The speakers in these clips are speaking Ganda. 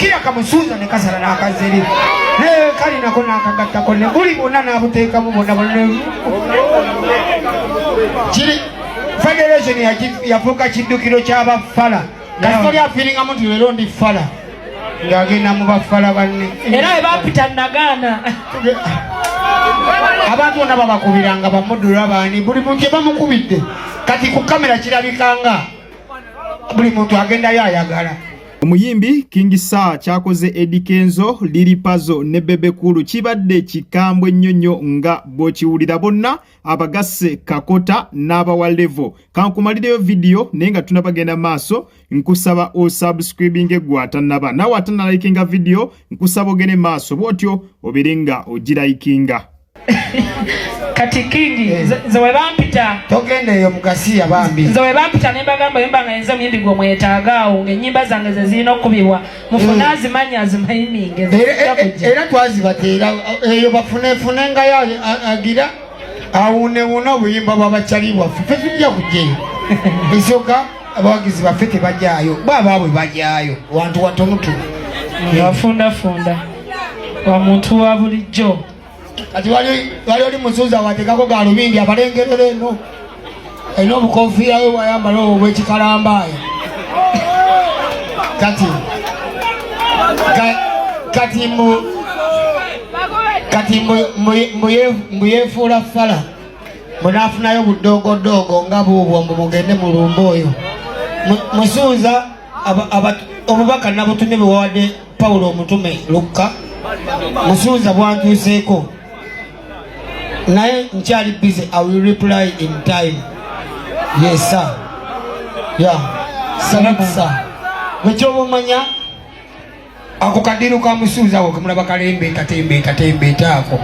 kila kamusuuza ne kasala n'akazeri ne kali nako n'akagattako ne buli bonna n'abuteekamu bonna kiri federation yafuuka kiddukiro ky'abafala kasitoli afiiringamu nti leero ndi fala ng'agenda mu bafala banne era bwe bampita nagaana abantu bonna babakubiranga bamuddula baani buli muntu bamukubidde kati ku kamera kirabikanga buli muntu agendayo ayagala. Omuyimbi King Sir kyakoze Eddie Kenzo, Lily Puzzle ne Bebe Cool kibadde kikambwe nnyo nga bw'okiwulira bonna abagasse Kakota n'abawa Level. Kankumalireyo video naye nga tunabagenda maaso nkusaba osubscribing gw'atannaba nawe atannalikinga video nkusaba ogende maaso bw'otyo oberenga ogirayikinga. Kati King nze we bampita togendeyo mugasiya bambi nze we bampita ne bagamba yembanga enzo muyimbi gwo mwetaagaawo ng'ennyimba zange ze zirina okubibwa mufune azimanya azimayiminge era twazibateera eyo bafunefunengayo agira awunewuna obuyimba bw'abakyali bwaffe ffe tujja kujjayo esooka abawagizi baffe tebajjaayo bwabaabwe bajjaayo wantu watonotono wafundafunda wa muntu wa bulijjo kati wali oli musuuza watekako galubindi abalengerera eno erina obukofiira we wayambala obwo bwekikalambaaya kati mbuyefuula fala munaafunayo budoogodoogo nga buubwo mbu mugende mulumba oyo musuuza obubaka nabutumye bwewawadde Pawulo omutume Lukka musuuza bwantuuseeko naye nkyali busy. I will reply in time. Yes sir. Yeah. Salute sir. Wechobumanya ako kadiru ka musuuza ako kamulaba kalembe katembe ako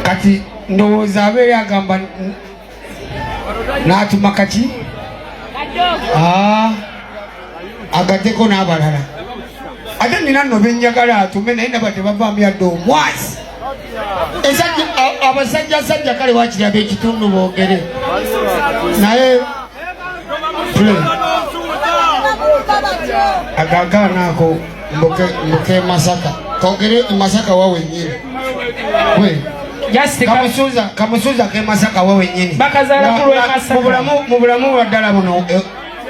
kati ndowooza abeere agamba n'atuma kaki agatteko n'abalala ate nina nno benjagala atume naye naba tebavaamu yadde omwasi abasajjasajja kale wakiraba ekitundu boogere naye agagaana ako mbuke Masaka kogere Masaka wawe nyini kamusuuza ke Masaka wawe nyini mu bulamu bwaddala buno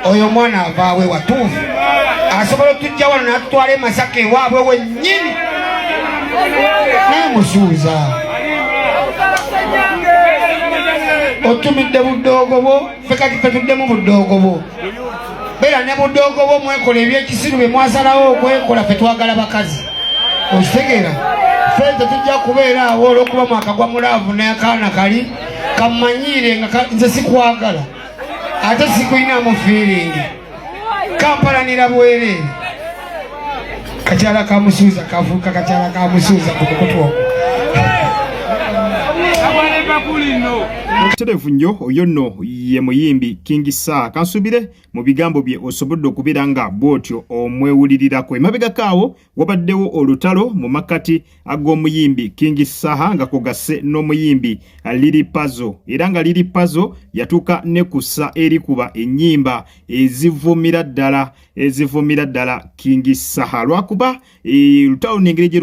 oyo mwana avaawe watuufu asobola otujja wano n'atutwala Masaka ewaabwe wennyini naye musuuza otumidde budoogo bwo ffe kati fetuddemu budoogo bwo beera ne budoogo bwo mwekola ebyekisiru bye mwasalawo okwekola ffe twagala bakazi okitegeera ffe tetujja kubeera awo olw'okuba mwakagwa mulaavu n'akaana kali kammanyiire nga nze sikwagala ate sikulinamu fiiringi kampalanira bwereere kakyala kamusuuza kafuuka kakyala kamusuuza ku mukutu okwo terevu nnyo oyo nno ye muyimbi King Sir kansubire mu bigambo bye osobodde okubeera nga bw'otyo omwewulirirako emabegako awo wabaddewo olutalo mu makati ag'omuyimbi King Sir nga kugase n'omuyimbi Lily Puzzle era nga Lily Puzzle yatuuka ne kussa erikuba ennyimba ezivumira ddala King Sir lwakuba lutalo n'engeri gye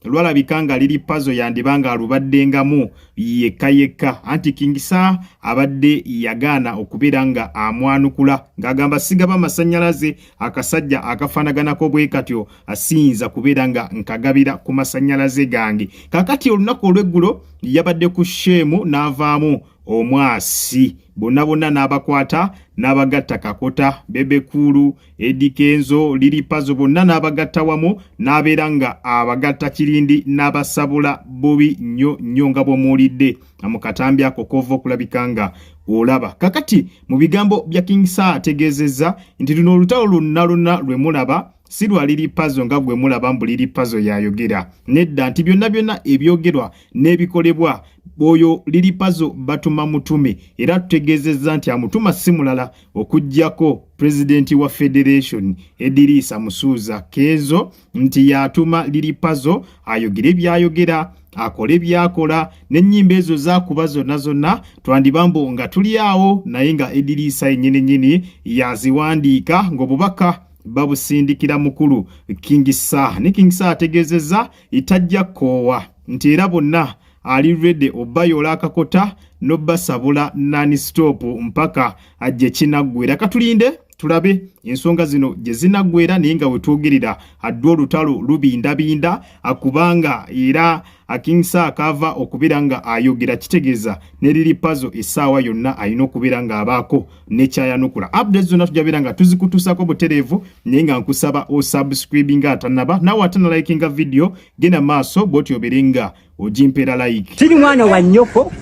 lwalabika nga Lily Puzzle yandibanga alubaddengamu yekka anti King Sir abadde yagaana okubeera nga amwanukula ng'agamba sigaba masannyalaze akasajja akafaanaganako bwe katyo asinza kubeera nga nkagabira ku masannyalaze gange. Kakati olunaku olw'eggulo yabadde ku sheemu n'avaamu omwasi bonna n'abakwata n'abagatta Kakota, Bebe Cool, Eddie Kenzo, Lily Puzzle bonna n'abagatta wamu n'abeera nga abagatta Kirindi n'abasabula bubi nnyo nga bw'omuwulidde amukatambi ako kova okulabika nga olaba. Kakati mu bigambo bya King Sir ategeezezza nti luno olutalo lonna lwe mulaba si lwa Lily Puzzle nga gwe mulaba mbu Lily Puzzle yayogera nedda nti byonna ebyogerwa n'ebikolebwa oyo Lily Puzzle batuma mutume era tutegeezezza nti amutuma si mulala okuggyako President wa Federation Edirisa Musuuza Kenzo nti yatuma Lily Puzzle ayogere byayogera akole byakola n'ennyimba ezo zakuba zonna twandibambo nga tuli awo naye nga Edirisa yennyini yaziwandiika ng'obubaka babusindikira mukulu King Sir. Ne King Sir ategeezezza itajja koowa nti era bonna ali ready obayola akakota n'obbasabula non-stop mpaka ajje kinaggwera. Katulinde tulabe ensonga zino gye zinaggwera naye nga wetwogerera adde olutalo lubindabinda akubanga era King Sir akava okubeera nga ayogera kitegeeza ne liri puzzle essaawa yonna alina okubeera nga abaako nekyayanukula. Updates zonna tujabeera nga tuzikutuusako butereevu naye nga nkusaba osubscribe nga atanaba nawe atana likinga video genda maaso bw'otyo obeere nga ogimpeera like. Siri mwana wa nnyoko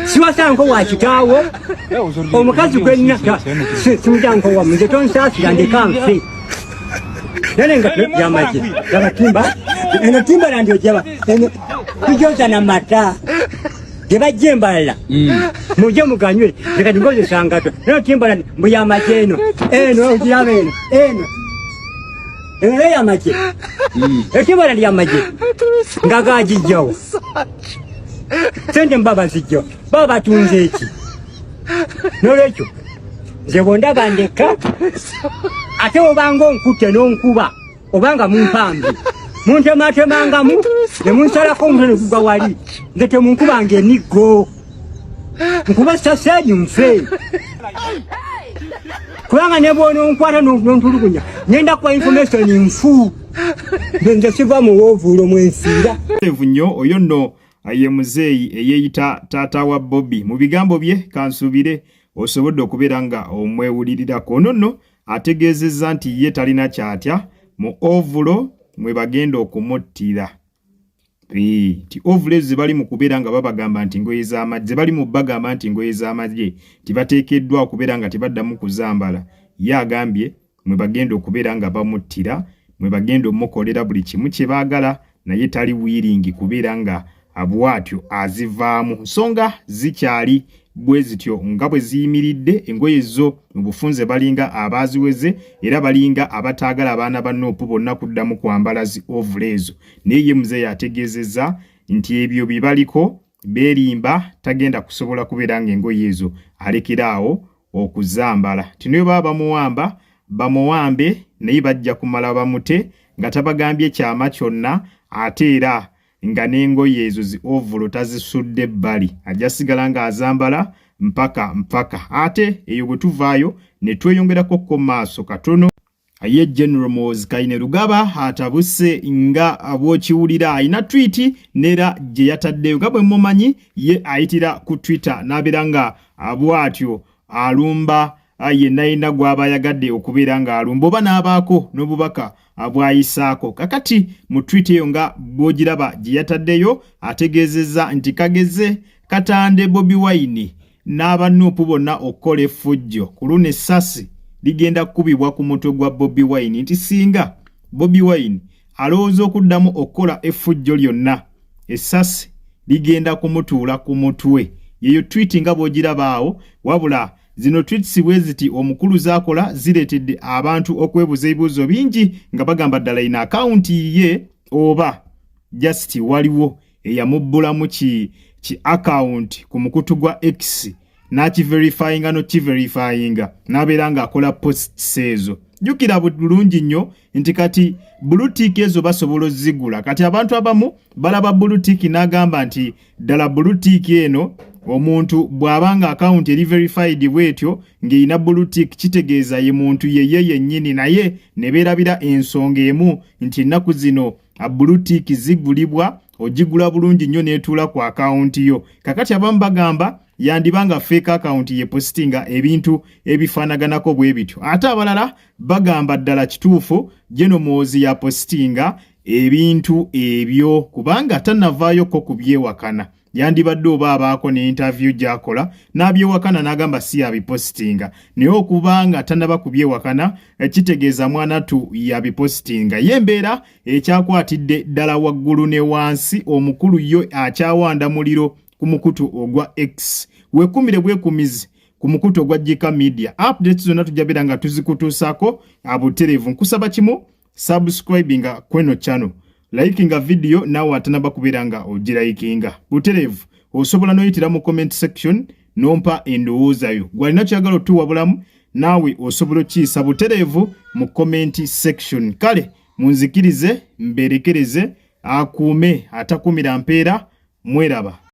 siwasanko wa kitaawo omukazi gwenna simujanko wa munze tonsaasira ndeka nfe nene nga yamaje yabatimba eno timbalandi ojaba kujoza na mata gebajja embalala muje muganywe lekati ngozesa ngato neno timbalandi mbuyamaje eno ogiraba eno yamaje etimbalandi yamaje ngagajijjawo sente mbaba zijjo baba tunze eki nolwekyo nze bondaba ndeka ate obanga onkute n'onkuba obanga mumpambi muntematemangamu ne munsalako omutono gugwa wali nze temunkubanga emiggo nkuba sasenyu nfe kubanga ne bw'ononkwata n'ontulugunya ngenda kuba information nfu nze siva mu woovuulo mwensiira nnyo oyo nno aye muzeeyi eyeeyita taata wa Bobby. Mu bigambo bye kansuubire osobodde okubeera nga omwewulirirako. Ono nno ategeezezza nti ye talina kyatya mu ovulo mwe bagenda okumuttira. Ti ovulo ezo bali mu kubeera nga babagamba nti ngoye z'amagye bali mu bagamba nti ngoye z'amagye tibateekeddwa okubeera nga tibaddamu kuzambala. Ye agambye mwe bagenda okubeera nga bamuttira, mwe bagenda omukolera buli kimu kye baagala, naye tali wiringi kubeera nga abwatyo azivaamu. Nsonga zikyali bwe zityo nga bwe ziyimiridde, engoye zo mu bufunze balinga abaziweze era balinga abataagala abaana ba Nuupu bonna kuddamu kwambala zi ovulo ezo. Naye ye muzeeyi ategeezezza nti ebyo bibaliko beerimba tagenda kusobola kubeera nga engoye ezo alekeraawo okuzambala. Tino bwe baba bamuwamba bamuwambe naye bajja kumala bamute nga tabagambye kyama kyonna ate era nga n'engoye ezo zi ovulo tazisudde ebbali ajja sigala nga azambala mpaka ate eyo bwe tuvaayo ne tweyongerako ko maaso katono. Ye General Muhoozi Kainerugaba atabuse nga abwokiwulira ayina tweet nera gye yataddeyo nga bwe mumanyi ye ayitira ku Twitter n'abeera nga abwatyo alumba yenna yenna gw'aba yagadde okubeera nga alumba oba n'abaako n'obubaka abwayisaako. Kakati mu tweet eyo nga bw'ogiraba gye yataddeyo ategeezezza nti kageze katande Bobi Wine n'aba Nuupu bonna okukola effujjo ku luno essasi ligenda kukubibwa ku mutwe gwa Bobi Wine nti singa Bobi Wine alowooza okuddamu okukola effujjo lyonna essasi ligenda kumutuula ku mutwe. Yeyo tweet nga bw'ogirabaawo wabula zino tweets bwe ziti omukulu zaakola zireetedde abantu okwebuuza ebibuuzo bingi nga bagamba ddala ina akawunti ye oba just waliwo eyamubbulamu ki account ku mukutu gwa X n'akiverifyinga n'okiverifyinga n'abeera ng'akola posts ezo. Jjukira bulungi nnyo nti kati buluutiiki ezo basobola ozzigula. Kati abantu abamu balaba buluutiiki n'agamba nti ddala buluutiiki eno omuntu bw'abanga account eri verified bwetyo ng'erina buluutiiki kitegeeza ye muntu yeye yennyini, naye ne beerabira ensonga emu nti ennaku zino buluutiiki zigulibwa ogigula bulungi nnyo n'etuula ku account yo. Kakati abamu bagamba yandibanga fake account ye postinga ebintu ebifaanaganako bwe bityo, ate abalala bagamba ddala kituufu General Muhoozi ya postinga ebintu ebyo kubanga tannavaayo ko kubyewakana. Yandibadde oba abaako ne interview gy'akola n'abyewakana n'agamba si yabipostinga, naye okubanga tannaba kubyewakana kitegeeza mwanatu yabipostinga. Ye embeera ekyakwatidde ddala waggulu ne wansi, omukulu yo akyawanda muliro ku mukutu ogwa X. Weekumire bwekumizi ku mukutu ogwa Jika Media. Updates zonna tujja nga tuzikutuusaako abutereevu. Nkusaba kimu subscribinga kweno channel, likinga video nawe atanaba kubeera nga ogirayikinga. Butereevu osobola noyitira mu comment section nompa endowooza yo. Gwalina kyagala otuwa bulamu naawe osobola okiyisa butereevu mu comment section. Kale munzikirize mberekereze akuume atakumira mpeera. Mweraba.